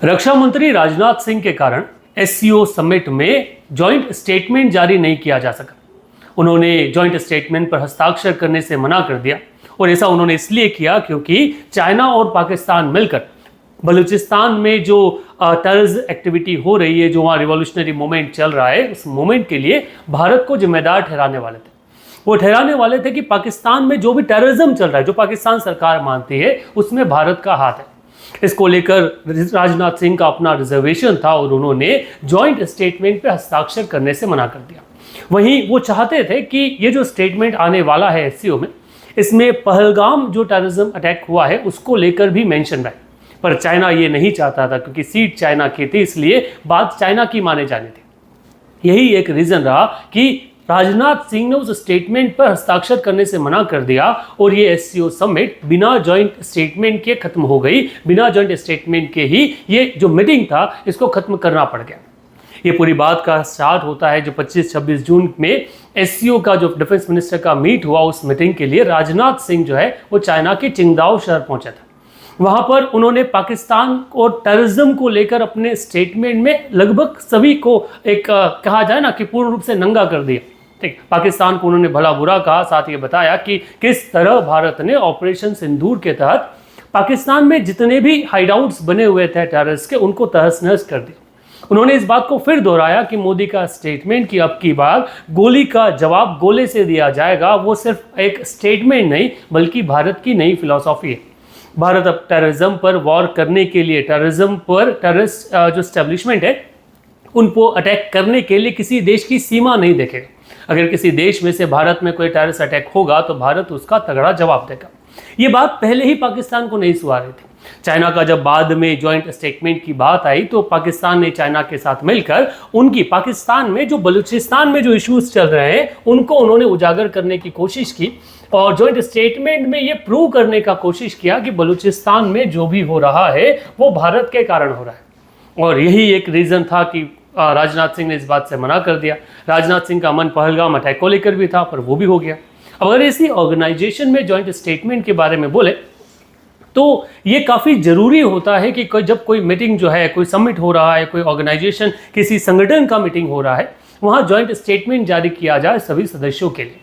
रक्षा मंत्री राजनाथ सिंह के कारण एससीओ समिट में जॉइंट स्टेटमेंट जारी नहीं किया जा सका। उन्होंने जॉइंट स्टेटमेंट पर हस्ताक्षर करने से मना कर दिया और ऐसा उन्होंने इसलिए किया क्योंकि चाइना और पाकिस्तान मिलकर बलूचिस्तान में जो टेररिज्म एक्टिविटी हो रही है, जो वहाँ रिवॉल्यूशनरी मूवमेंट चल रहा है, उस मूवमेंट के लिए भारत को जिम्मेदार ठहराने वाले थे। वो ठहराने वाले थे कि पाकिस्तान में जो भी टेररिज्म चल रहा है, जो पाकिस्तान सरकार मानती है, उसमें भारत का हाथ है। इसको लेकर राजनाथ सिंह का अपना रिजर्वेशन था और उन्होंने जॉइंट स्टेटमेंट पे हस्ताक्षर करने से मना कर दिया। वहीं वो चाहते थे कि ये जो स्टेटमेंट आने वाला है एससीओ में, इसमें पहलगाम जो टेररिज्म अटैक हुआ है उसको लेकर भी मेंशन रहे, पर चाइना ये नहीं चाहता था क्योंकि सीट चाइना की थी, इसलिए बात चाइना की माने जानी थी। यही एक रीजन रहा कि राजनाथ सिंह ने उस स्टेटमेंट पर हस्ताक्षर करने से मना कर दिया और ये एससीओ समिट बिना जॉइंट स्टेटमेंट के खत्म हो गई। बिना जॉइंट स्टेटमेंट के ही ये जो मीटिंग था इसको खत्म करना पड़ गया। ये पूरी बात का स्टार्ट होता है जो 25-26 जून में एससीओ का जो डिफेंस मिनिस्टर का मीट हुआ। उस मीटिंग के लिए राजनाथ सिंह जो है वो चाइना के चिंगदाओ शहर पहुंचा था। वहां पर उन्होंने पाकिस्तान और टेररिज्म को लेकर अपने स्टेटमेंट में लगभग सभी को एक कहा जाए ना कि पूर्ण रूप से नंगा कर दिया। ठीक, पाकिस्तान को उन्होंने भला बुरा कहा, साथ ही बताया कि किस तरह भारत ने ऑपरेशन सिंदूर के तहत पाकिस्तान में जितने भी हाइडआउट्स बने हुए थे टेररिस्ट के, उनको तहस नहस कर दिया। उन्होंने इस बात को फिर दोहराया कि मोदी का स्टेटमेंट कि अब की बार गोली का जवाब गोले से दिया जाएगा, वो सिर्फ एक स्टेटमेंट नहीं बल्कि भारत की नई फिलॉसफी है। भारत अब टेररिज्म पर वॉर करने के लिए, टेररिज्म पर टेररिस्ट जो एस्टेब्लिशमेंट है उनको अटैक करने के लिए किसी देश की सीमा नहीं देखेगा। अगर किसी देश में से भारत में कोई टेररिस्ट अटैक होगा तो भारत उसका तगड़ा जवाब देगा। ये बात पहले ही पाकिस्तान को नहीं सुहा रही थी। चाइना का जब बाद में जॉइंट स्टेटमेंट की बात आई तो पाकिस्तान ने चाइना के साथ मिलकर उनकी पाकिस्तान में जो बलूचिस्तान में जो इश्यूज चल रहे हैं उनको उन्होंने उजागर करने की कोशिश की और जॉइंट स्टेटमेंट में ये प्रूव करने का कोशिश किया कि बलूचिस्तान में जो भी हो रहा है वो भारत के कारण हो रहा है। और यही एक रीज़न था कि राजनाथ सिंह ने इस बात से मना कर दिया। राजनाथ सिंह का मन पहलगाम अटैक को लेकर भी था, पर वो भी हो गया। अब अगर इसी ऑर्गेनाइजेशन में जॉइंट स्टेटमेंट के बारे में बोले तो ये काफ़ी ज़रूरी होता है कि जब कोई मीटिंग जो है, कोई समिट हो रहा है, कोई ऑर्गेनाइजेशन किसी संगठन का मीटिंग हो रहा है, वहाँ जॉइंट स्टेटमेंट जारी किया जाए सभी सदस्यों के लिए।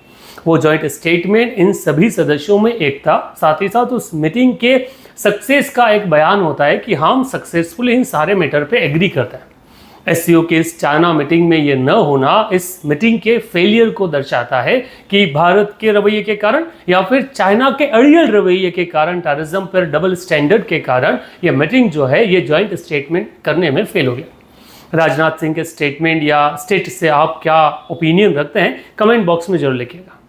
वो जॉइंट स्टेटमेंट इन सभी सदस्यों में एकता, साथ ही साथ उस मीटिंग के सक्सेस का एक बयान होता है कि हम सक्सेसफुली इन सारे मैटर पे एग्री करते हैं। एससीओ के इस चाइना मीटिंग में ये न होना इस मीटिंग के फेलियर को दर्शाता है कि भारत के रवैये के कारण या फिर चाइना के अड़ियल रवैये के कारण, टेररिज्म पर डबल स्टैंडर्ड के कारण ये मीटिंग जो है ये जॉइंट स्टेटमेंट करने में फेल हो गया। राजनाथ सिंह के स्टेटमेंट या स्टेट से आप क्या ओपिनियन रखते हैं, कमेंट बॉक्स में जरूर लिखिएगा।